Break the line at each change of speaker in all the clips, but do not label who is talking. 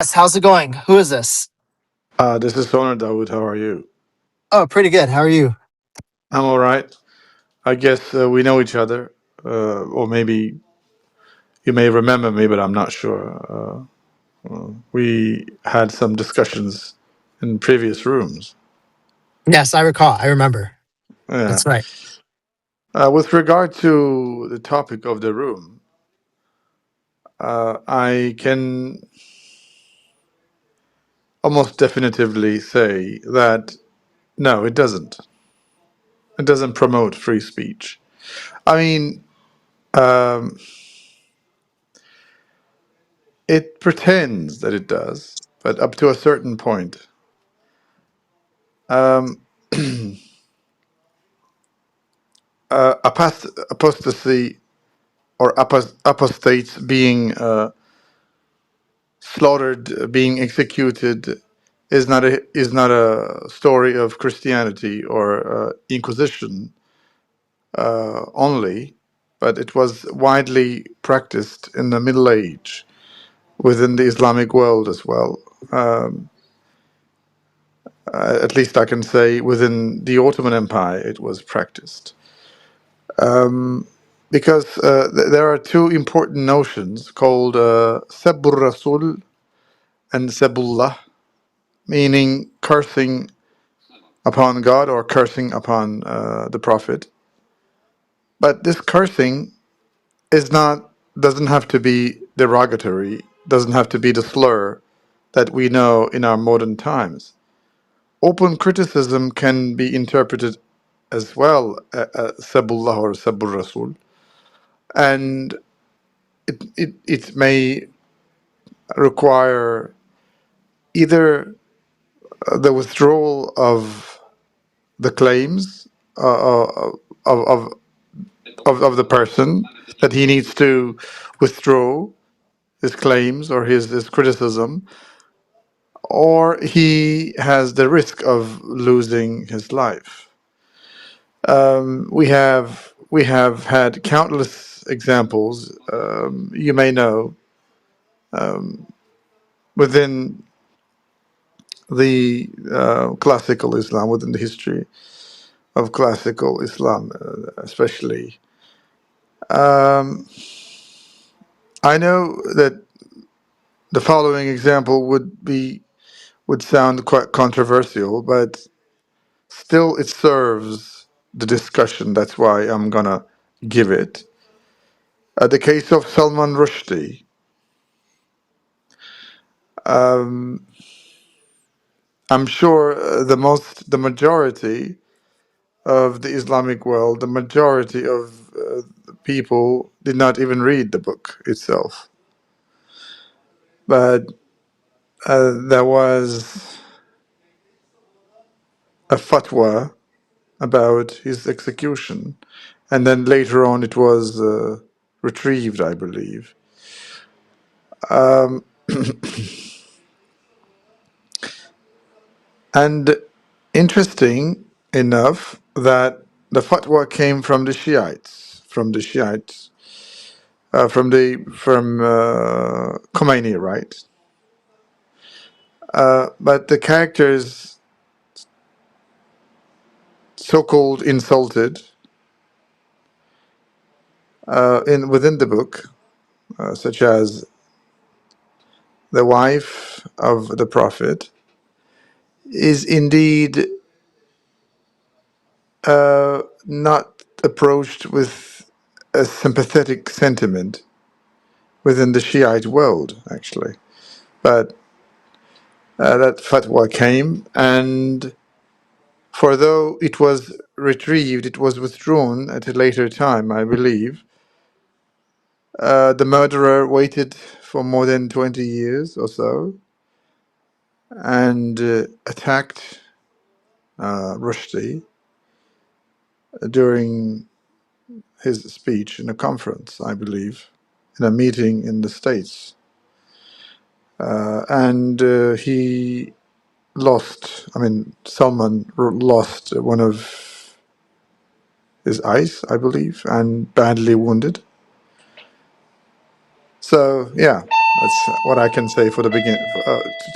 Yes, how's it going? Who is this?
This is Sonar Dawood. How are you?
Oh, pretty good. How are you?
I'm all right. I guess we know each other, or maybe you may remember me, but I'm not sure. We had some discussions in previous rooms.
Yes, I recall. I remember.
Yeah.
That's right.
With regard to the topic of the room, I can almost definitively say that no, it doesn't. It doesn't promote free speech. I mean, um, it pretends that it does, but up to a certain point. Um, apostasy or apostates being slaughtered, being executed, is not a story of Christianity or Inquisition only, but it was widely practiced in the Middle Age within the Islamic world as well. Um, at least I can say within the Ottoman Empire it was practiced. Because there are two important notions called Sabbur Rasul and Sabullah, meaning cursing upon God or cursing upon the Prophet. But this cursing is not doesn't have to be derogatory, doesn't have to be the slur that we know in our modern times. Open criticism can be interpreted as well, Sabullah or Sabbur Rasul, and it may require either the withdrawal of the claims of, of, of the person, that he needs to withdraw his claims or his criticism, or he has the risk of losing his life. We have had countless examples. You may know within the classical Islam, within the history of classical Islam, especially. I know that the following example would sound quite controversial, but still it serves the discussion. That's why I'm gonna give it. The case of Salman Rushdie. I'm sure the majority of the Islamic world, the majority of people did not even read the book itself. But there was a fatwa about his execution, and then later on it was retrieved, I believe. And interesting enough that the fatwa came from the Shiites, from Khomeini, right? But the characters so-called insulted in within the book, such as the wife of the Prophet, is indeed not approached with a sympathetic sentiment within the Shiite world, actually. But that fatwa came, and for though it was retrieved, it was withdrawn at a later time, I believe. The murderer waited for more than 20 years or so and attacked Rushdie during his speech in a conference, I believe, in a meeting in the States. And he lost, I mean, Salman lost one of his eyes, I believe, and badly wounded. So, yeah, That's what I can say for the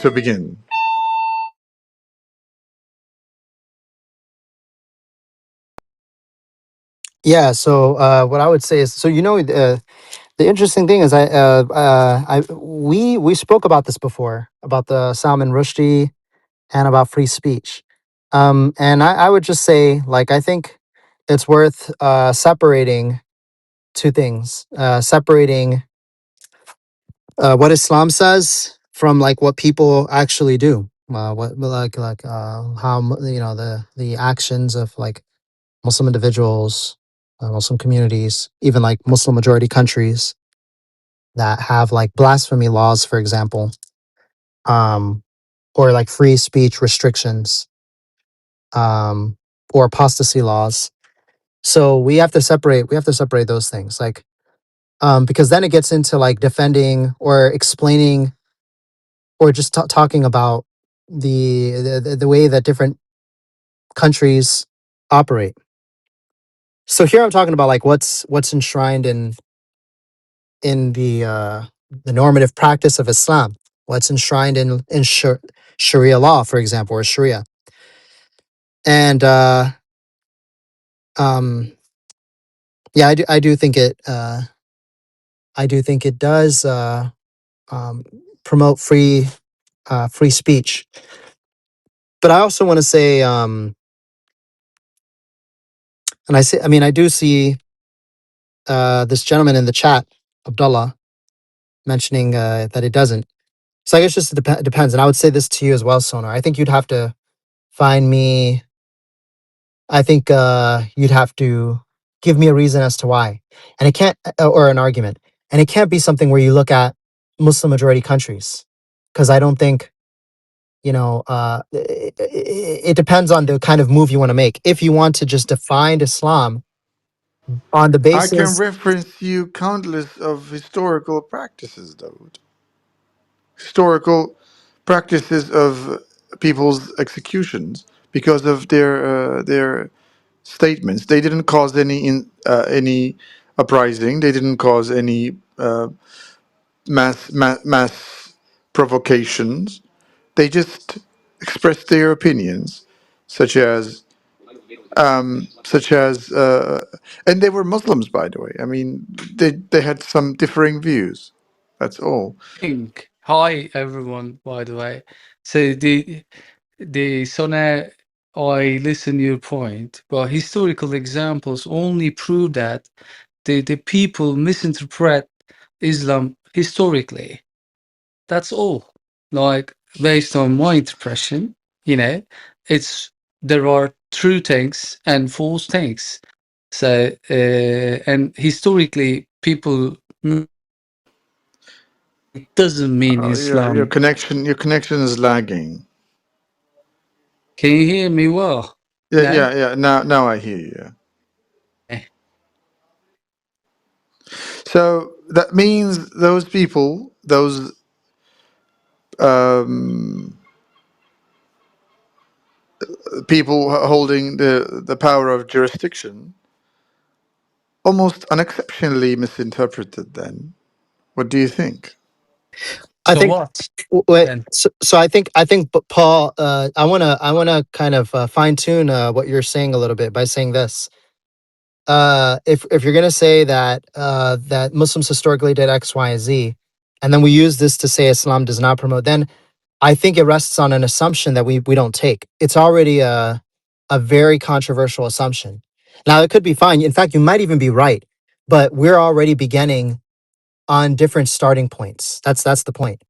to begin.
Yeah. So what I would say is, so the interesting thing is, we spoke about this before about the Salman Rushdie and about free speech, and I would just say, like, I think it's worth separating two things, separating what Islam says from like what people actually do. What how the actions of like Muslim individuals, Muslim communities, even like Muslim majority countries that have like blasphemy laws, for example, um, or like free speech restrictions, um, or apostasy laws. So we have to separate those things, like because then it gets into like defending or explaining or just talking about the way that different countries operate. So here I'm talking about like what's enshrined in the normative practice of Islam, what's enshrined in Sharia law, for example, or Sharia, and um, yeah, I do think it does um, promote free speech, but I also want to say, and I mean, I do see this gentleman in the chat, Abdullah, mentioning that it doesn't. So I guess just depends. And I would say this to you as well, Sonar. I think you'd have to find me. I think you'd have to give me a reason as to why, and it can't, or an argument, and it can't be something where you look at Muslim majority countries, because I don't think it depends on the kind of move you want to make. If you want to just define Islam on the
I can
basis,
reference you countless of historical practices, though. Historical practices of people's executions because of their statements. They didn't cause any uprising. They didn't cause any mass provocations. They just expressed their opinions, such as and they were Muslims, by the way. I mean, they had some differing views. That's all.
Hi everyone, by the way. So the Sona, I listen your point, but historical examples only prove that the people misinterpret Islam historically. That's all. Like based on my interpretation, you know, it's there are true things and false things. So and historically people it doesn't mean
Your
Islam.
connection is lagging.
Can you hear me well? No?
Yeah. Now I hear you. Yeah.
Eh.
So that means those people, those people holding the power of jurisdiction, almost unexceptionally misinterpreted. Then, what do you think?
I
So
think.
what
Wait,
then?
so I think, but Paul, I wanna kind of fine tune what you're saying a little bit by saying this. If you're gonna say that that Muslims historically did X, Y, and Z, and then we use this to say Islam does not promote, then I think it rests on an assumption that we don't take. It's already a very controversial assumption. Now it could be fine. In fact, you might even be right, but we're already beginning on different starting points. That's the point.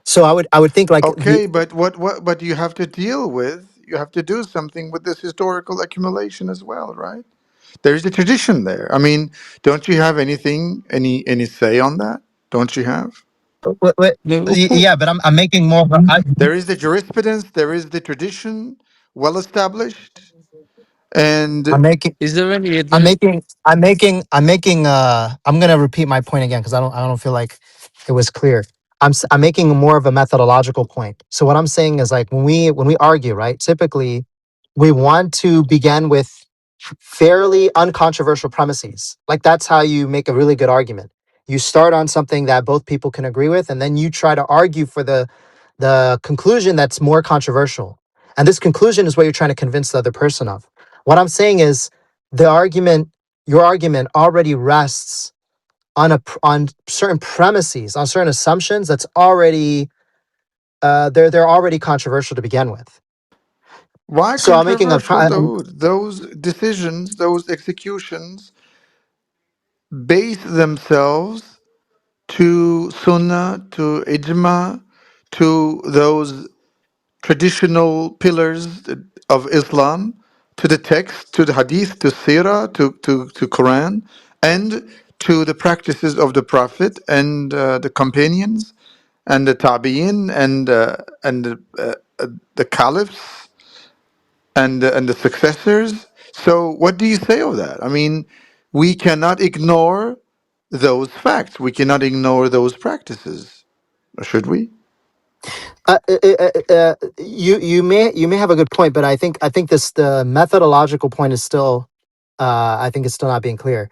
So I would think like the
Okay, but what? But you have to deal with. You have to do something with this historical accumulation as well, right? There is a tradition there. I mean, don't you have any say on that? Don't you have?
wait,
No, of course.
yeah, but I'm making more.
There is the jurisprudence. There is the tradition, well established, and
I'm making
Is there any
I'm gonna repeat my point again because I don't feel like it was clear. I'm making more of a methodological point. So what I'm saying is like when we argue, right? Typically, we want to begin with fairly uncontroversial premises. Like that's how you make a really good argument. You start on something that both people can agree with, and then you try to argue for the conclusion that's more controversial. And this conclusion is what you're trying to convince the other person of. What I'm saying is the argument, your argument already rests on on certain premises, on certain assumptions that's already they're already controversial to begin with.
Why
So I'm making a
controversial, Dawood? Those decisions, those executions base themselves to Sunnah, to Ijma, to those traditional pillars of Islam, to the text, to the Hadith, to Sirah, to Quran, and to the practices of the Prophet and the companions and the Tabi'in and the caliphs and the successors. So, what do you say of that? I mean, we cannot ignore those facts. We cannot ignore those practices, or should we?
you may have a good point, but I think this the methodological point is still I think it's still not being clear.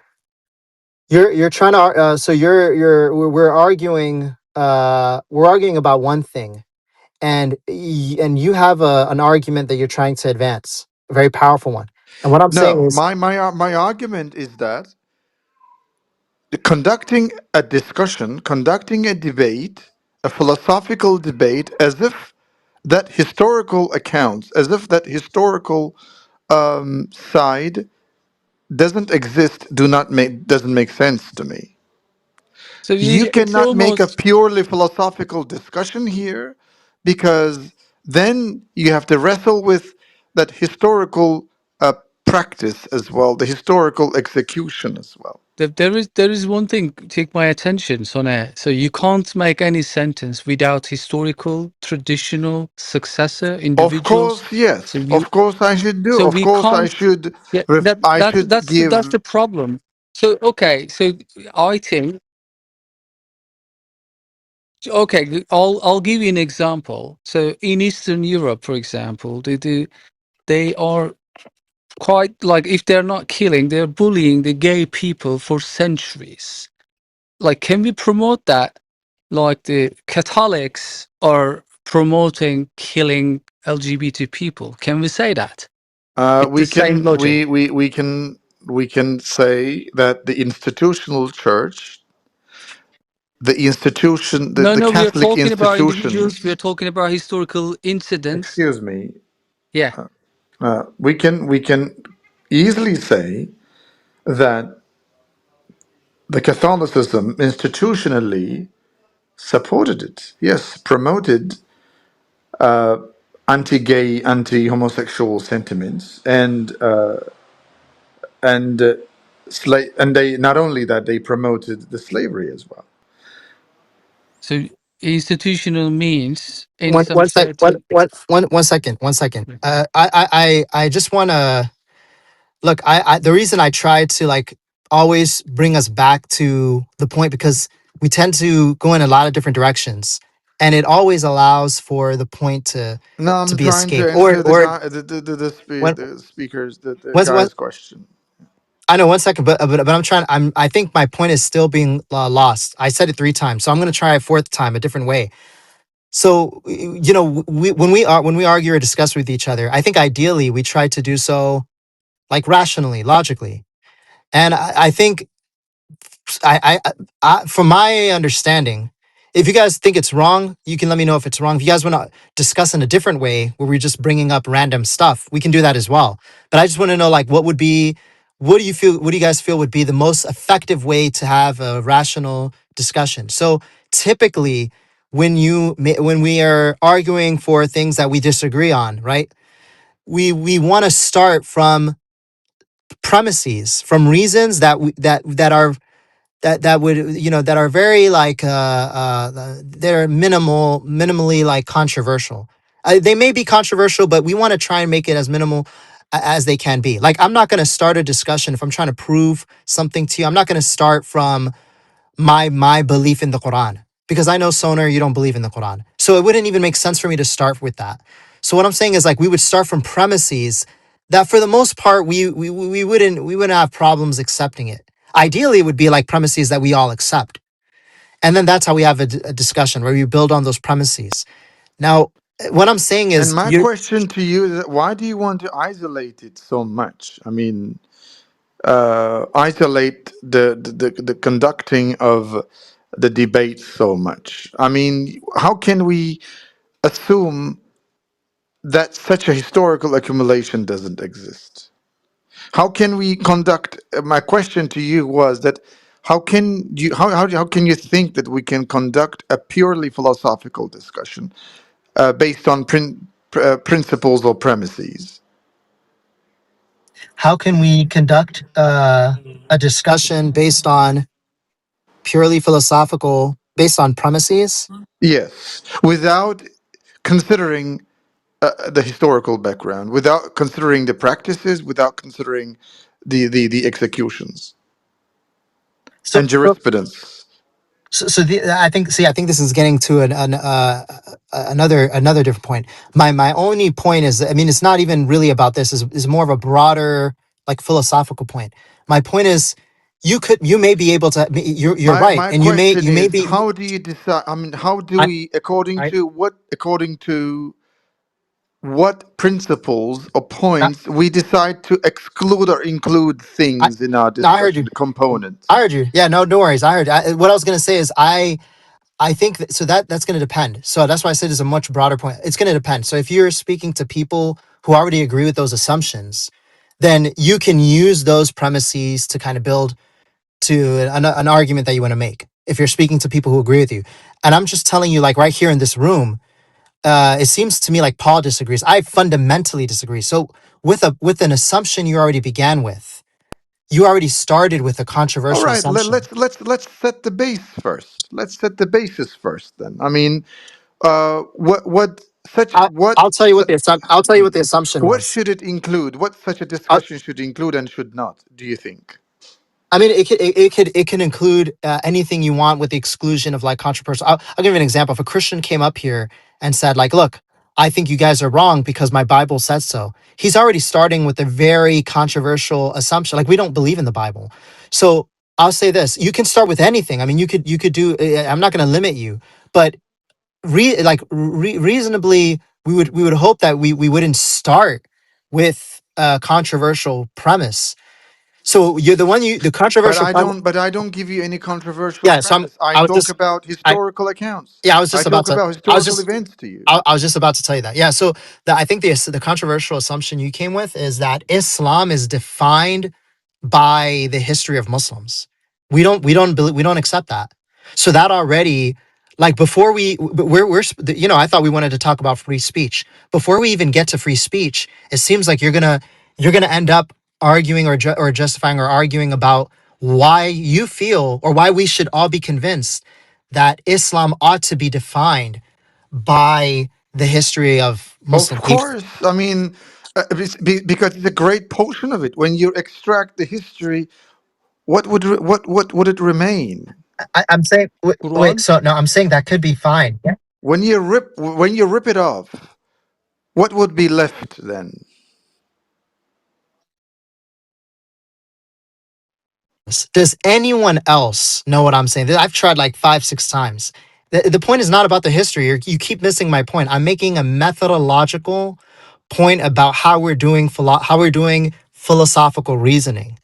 You're trying to so we're arguing we're arguing about one thing, and and you have an argument that you're trying to advance, a very powerful one. And what I'm saying
No,
is,
my argument is that conducting a discussion, conducting a debate, a philosophical debate, as if that historical accounts, as if that historical side doesn't exist, doesn't make sense to me.
So
You
it's
cannot make a
almost
purely philosophical discussion here, because then you have to wrestle with that historical practice as well, the historical execution as well.
there is one thing take my attention, Soneh. So you can't make any sentence without historical, traditional successor
Of
individuals.
course, yes.
So you
Of course, I should do.
so
Of
we
course, I
can't.
should.
Yeah,
I should
that's
give.
the problem. So okay, so I think okay, I'll give you an example. So in Eastern Europe, for example, they are quite like if they're not killing, they're bullying the gay people for centuries. Like, can we promote that? Like the Catholics are promoting killing LGBT people. Can we say that? It's the
We
same
can.
logic.
We can say that the institutional church,
No,
the
no, we are
Catholic
talking about individuals. We are
institutions.
talking about historical incidents.
Excuse me.
Yeah.
We can easily say that the Catholicism institutionally supported it. Yes, promoted anti-gay, anti-homosexual sentiments, and they not only that, they promoted the slavery as well.
So institutional means in
one
some certain.
one second. I just want to look. The reason I try to like always bring us back to the point, because we tend to go in a lot of different directions, and it always allows for the point
No,
to
I'm
be
trying
escaped.
to answer the
Or
guy,
when
the speakers, the
once
guy's question.
I know, one second, but I'm trying. I think my point is still being lost. I said it 3 times, so I'm going to try a fourth time, a different way. So you know, when we argue or discuss with each other, I think ideally we try to do so like rationally, logically, and I think from my understanding, if you guys think it's wrong, you can let me know if it's wrong. If you guys want to discuss in a different way where we're just bringing up random stuff, we can do that as well. But I just want to know, like, what do you guys feel would be the most effective way to have a rational discussion? So typically, when we are arguing for things that we disagree on, right? We want to start from premises, from reasons that are that would, you know, that are very like they're minimally like controversial. They may be controversial, but we want to try and make it as minimal as they can be. Like, I'm not going to start a discussion if I'm trying to prove something to you. I'm not going to start from my belief in the Quran, because I know, Soner, you don't believe in the Quran. So it wouldn't even make sense for me to start with that. So what I'm saying is, like, we would start from premises that for the most part we wouldn't have problems accepting it. Ideally it would be like premises that we all accept. And then that's how we have a discussion where we build on those premises. Now, what I'm saying
And
is,
my
you
question to you is, why do you want to isolate it so much? I mean, isolate the conducting of the debate so much. I mean, how can we assume that such a historical accumulation doesn't exist? How can we conduct? My question to you was that how can you think that we can conduct a purely philosophical discussion based on principles or premises?
how can we conduct a discussion based on purely philosophical, based on premises?
Yes, without considering the historical background, without considering the practices, without considering the executions
So,
and jurisprudence.
I think, see, I think this is getting to another different point. My only point is, I mean, it's not even really about this. Is more of a broader, like, philosophical point. My point is, you may be able to. You're right,
My
and
question
you may
is,
be.
how do you decide? I mean, how do
I
we, according
I
to what, according to what principles or
I
points we decide to exclude or include
I,
things in our
no, I heard you.
discussion, the components?
I heard you. Yeah, no, no worries. I heard. What I was gonna say is, I think that, so that's going to depend. So that's why I said it's a much broader point. It's going to depend. So if you're speaking to people who already agree with those assumptions, then you can use those premises to kind of build to an argument that you want to make. If you're speaking to people who agree with you, and I'm just telling you, like, right here in this room, it seems to me like Paul disagrees. I fundamentally disagree. So with an assumption you already began with, you already started with a
All
controversial
right,
assumption.
let's set the base first. Let's set the basis first. Then, I mean, what such
I'll,
what
I'll tell you what I'll tell you what the assumption
what
was.
should it include? What such a discussion should include and should not? Do you think?
I mean, it can include anything you want with the exclusion of, like, controversial. I'll give you an example. If a Christian came up here and said, like, "Look, I think you guys are wrong because my Bible says so," he's already starting with a very controversial assumption. Like, we don't believe in the Bible. So I'll say this: you can start with anything. I mean, you could do. I'm not going to limit you, but reasonably, we would hope that we wouldn't start with a controversial premise. So you're the one you the controversial premise.
But I don't give you any controversial
Yeah, so
premise. I
I was
talk
just
about
I
historical accounts.
yeah, I was
I
just about
talk
to
about
I was
historical
just
events to you.
I was just about to tell you that. Yeah, so I think the controversial assumption you came with is that Islam is defined by the history of Muslims. We don't accept that. So that already, like, before I thought we wanted to talk about free speech. Before we even get to free speech, it seems like you're gonna end up arguing or justifying or arguing about why you feel or why we should all be convinced that Islam ought to be defined by the history of
Of
Muslim people.
course, I mean, because it's a great portion of it. When you extract the history, what would it remain?
I'm saying, wait,
Quran.
so no, I'm saying that could be fine.
When you rip it off, what would be left then?
Does anyone else know what I'm saying? I've tried like 5, 6 times. The point is not about the history. You keep missing my point. I'm making a methodological point about how we're doing philosophical reasoning.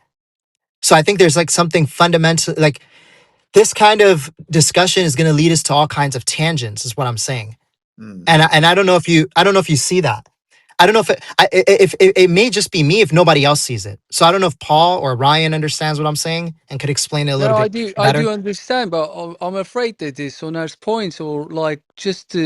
So I think there's, like, something fundamental, like, this kind of discussion is going to lead us to all kinds of tangents, is what I'm saying.
Hmm.
And I don't know if you see that. I don't know if it may just be me if nobody else sees it. So I don't know if Paul or Ryan understands what I'm saying and could explain it a little
No,
bit
I
better.
do understand, but I'm afraid that this Sonar's points or like just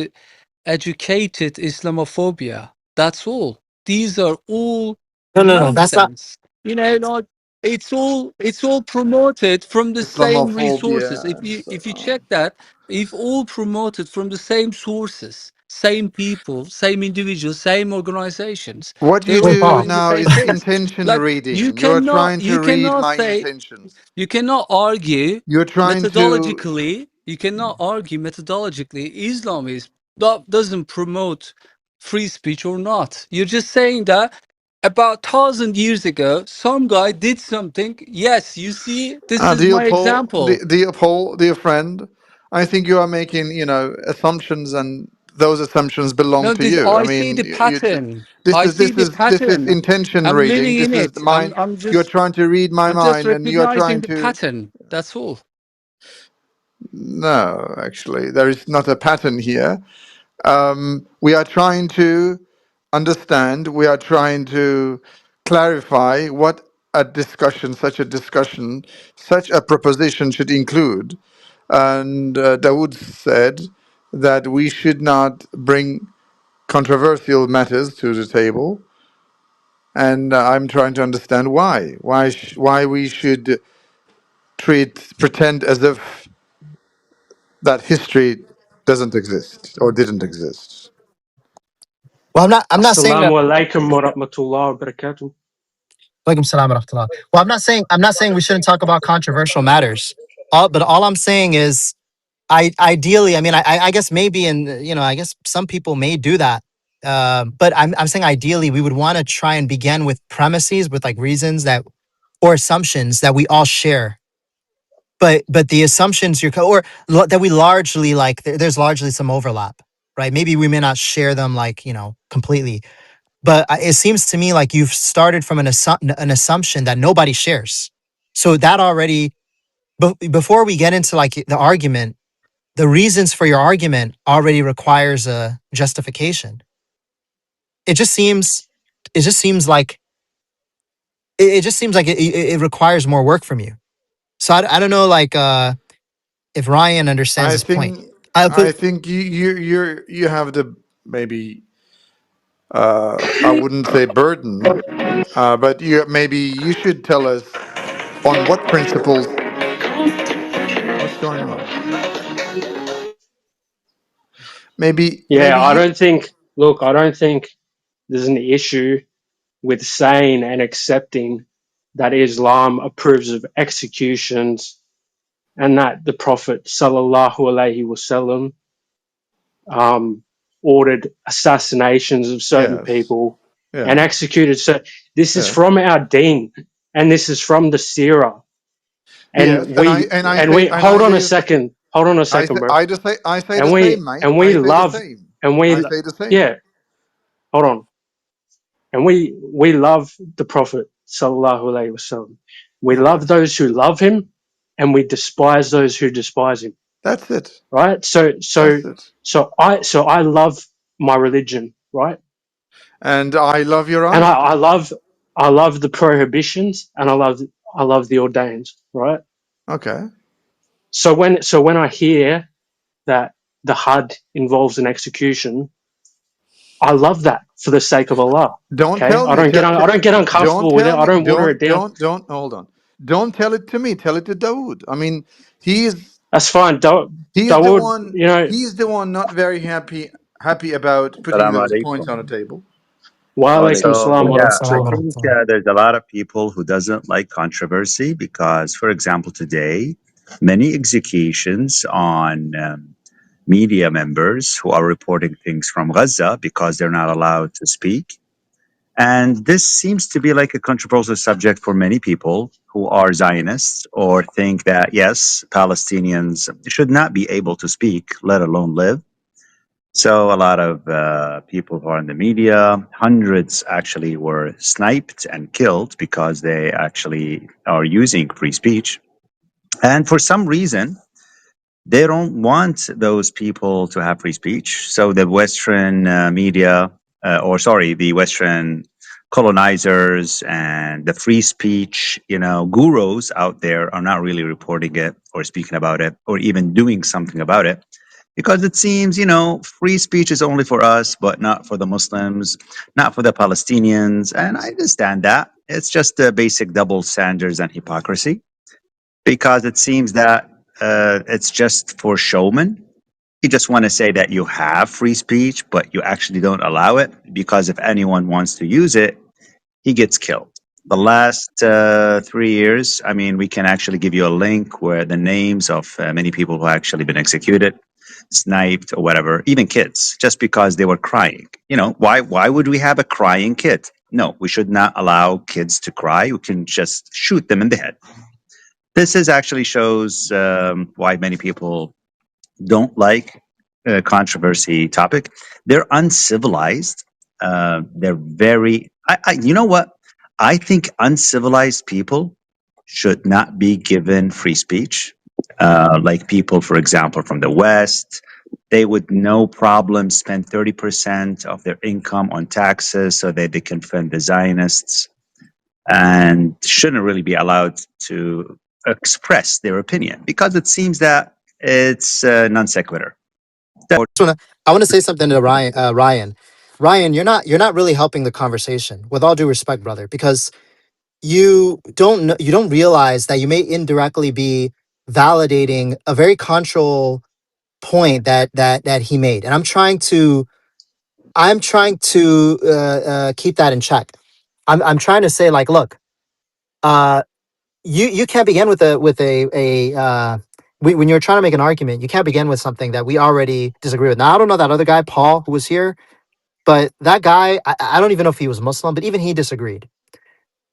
educated Islamophobia. That's all. These are all
No, no, no. That's not.
nonsense. You know, like it's all promoted from the same resources.
Islamophobia.
If you check that, if all promoted from the same sources, same people, same individuals, same organizations,
What you
they're
Wait,
all
do
Paul.
doing the
now
same
is
things.
intention
Like
reading. You are trying to
you
read
cannot
my
say
intentions.
you cannot argue
You're trying to.
methodologically. You cannot argue methodologically. Islam doesn't promote free speech or not. You're just saying that about 1,000 years ago, some guy did something. Yes, you see, this is
Dear
my
Paul,
example.
dear Paul, dear friend, I think you are making, assumptions, and those assumptions belong
No,
to
this
you. I
I see
mean,
the pattern.
this
I
is
see
this
the
is this is
pattern.
intention
I'm
reading.
living in
This is the
it.
mind. You're trying to read my
I'm just
mind, and you're
recognizing
trying
the
to.
pattern. That's all.
No, actually, there is not a pattern here. We are trying to understand. We are trying to clarify what such a discussion, such a proposition should include. And Dawood said that we should not bring controversial matters to the table, and I'm trying to understand why. Why we should pretend as if that history doesn't exist or didn't exist.
Well, I'm not saying that.
Assalamu alaikum wa rahmatullahi wa barakatuh.
Walaikum salam wa rahmatullah. Well, I'm not saying we shouldn't talk about controversial matters. But all I'm saying is, ideally, I mean, I guess maybe, and I guess some people may do that. But I'm saying ideally, we would want to try and begin with premises, with like reasons that or assumptions that we all share. But the assumptions that we largely like, there's largely some overlap, right? Maybe we may not share them like completely, but it seems to me like you've started from an assumption that nobody shares. So that already, before we get into like the argument, the reasons for your argument already requires a justification. It just seems, it just seems like it just seems like it requires more work from you. So I don't know, like if Ryan understands
I
this point.
think
But
I think you have the maybe I wouldn't say burden, but you should tell us on what principles. What's going on? Maybe
Yeah, I
you.
don't think, look, I don't think there's an issue with saying and accepting that Islam approves of executions and that the Prophet sallallahu alaihi wasallam ordered assassinations of certain
Yes.
people and
Yeah.
executed. So this is
Yes.
from our deen and this is from the seerah.
Yes.
And we,
And I
hold on
say
a second. Hold on a second, bro.
I say the same, mate.
And we
I say the
love,
same.
and
I
we,
say the same.
yeah, hold on. And we love the Prophet sallallahu alaihi wasallam. We love
Okay.
those who love him, and we despise those who despise him.
That's it.
Right?
That's it.
So I love my religion, right?
And I love your
And
honesty.
I love the prohibitions, and I love the ordains, right?
Okay.
So when I hear that the Had involves an execution, I love that for the sake of Allah.
Don't
Okay,
tell me.
I don't get
Don't
uncomfortable with it.
tell
I
me.
don't water it down.
Don't. Hold on. Don't tell it to me. Tell it to Dawood. I mean, he's
That's fine.
he's the
Dawood,
one. He's the one not very happy about putting
Assalamu
those
alaikum.
points on the table.
wa alaikum
So
salam wa
Walaikum
yeah, I
salam wa
rahmatullah.
think
rahmatullah.
there's a lot of people who doesn't like controversy because, for example, today many executions on media members who are reporting things from Gaza because they're not allowed to speak. And this seems to be like a controversial subject for many people who are Zionists or think that, yes, Palestinians should not be able to speak, let alone live. So a lot of people who are in the media, hundreds actually were sniped and killed because they actually are using free speech. And for some reason, they don't want those people to have free speech. So the Western media, the Western colonizers and the free speech, gurus out there are not really reporting it or speaking about it or even doing something about it. Because it seems, free speech is only for us, but not for the Muslims, not for the Palestinians. And I understand that. It's just the basic double standards and hypocrisy because it seems that it's just for showmen. You just want to say that you have free speech, but you actually don't allow it because if anyone wants to use it, he gets killed. The last 3 years, I mean, we can actually give you a link where the names of many people who actually been executed, sniped, or whatever, even kids, just because they were crying. Why would we have a crying kid? No, we should not allow kids to cry. We can just shoot them in the head. This is actually shows why many people don't like a controversy topic. They're uncivilized. They're very. You know what? I think uncivilized people should not be given free speech. Like people, for example, from the West, they would no problem spend 30% of their income on taxes so that they can fund the Zionists, and shouldn't really be allowed to express their opinion because it seems that it's non sequitur.
I want to say something to Ryan. Ryan, you're not really helping the conversation. With all due respect, brother, because you don't realize that you may indirectly be validating a very controversial point that he made, and I'm trying to keep that in check. I'm trying to say, like, look, uh, you can't begin with when you're trying to make an argument, you can't begin with something that we already disagree with. Now, I don't know that other guy, Paul, who was here, but that guy, I don't even know if he was Muslim, but even he disagreed.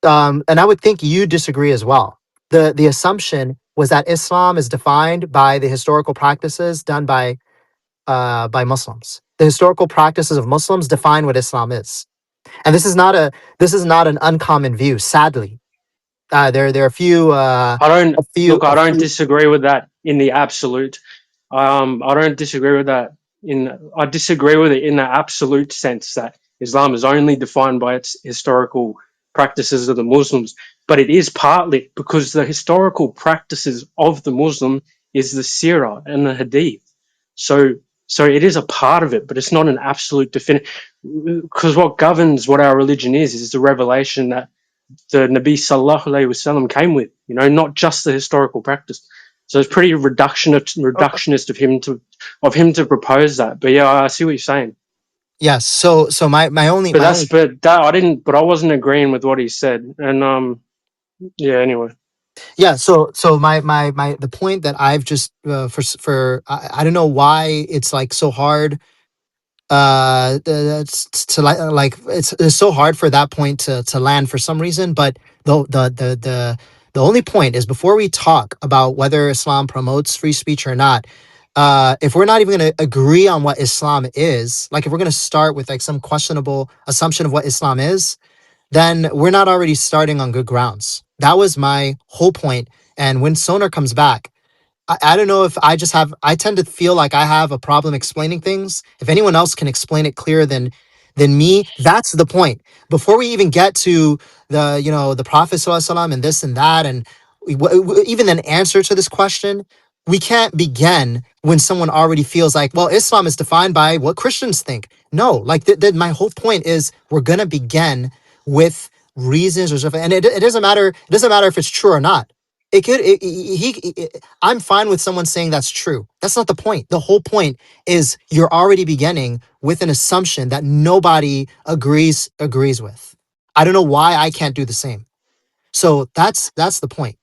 And I would think you disagree as well. The assumption was that Islam is defined by the historical practices done by Muslims. The historical practices of Muslims define what Islam is, and this is not an uncommon view. Sadly, there are a few
I don't
a few
look. I
a
don't
few.
disagree with that in the absolute. I don't disagree with that. I disagree with it in the absolute sense that Islam is only defined by its historical practices of the Muslims, but it is partly because the historical practices of the Muslim is the Sirah and the Hadith. So, so it is a part of it, but it's not an absolute definitive. Because what governs what our religion is the revelation that the Nabi Sallallahu Alaihi Wasallam came with, not just the historical practice. So it's pretty reductionist of him to propose that. But yeah, I see what you're saying.
Yes. So my only
But
my only
I wasn't agreeing with what he said. And yeah, anyway.
yeah. So my the point that I've just for I don't know why it's like so hard like it's so hard for that point to land for some reason, but the only point is, before we talk about whether Islam promotes free speech or not, if we're not even going to agree on what Islam is, like if we're going to start with like some questionable assumption of what Islam is, then we're not already starting on good grounds. That was my whole point. And when Sonar comes back, I don't know if I tend to feel like I have a problem explaining things. If anyone else can explain it clearer than me, that's the point. Before we even get to the Prophet ﷺ and this and that, and even an answer to this question, we can't begin when someone already feels like, well, Islam is defined by what Christians think. No, like my whole point is we're gonna begin with reasons or stuff, and it doesn't matter. It doesn't matter if it's true or not. It could. I'm fine with someone saying that's true. That's not the point. The whole point is you're already beginning with an assumption that nobody agrees with. I don't know why I can't do the same. So that's the point.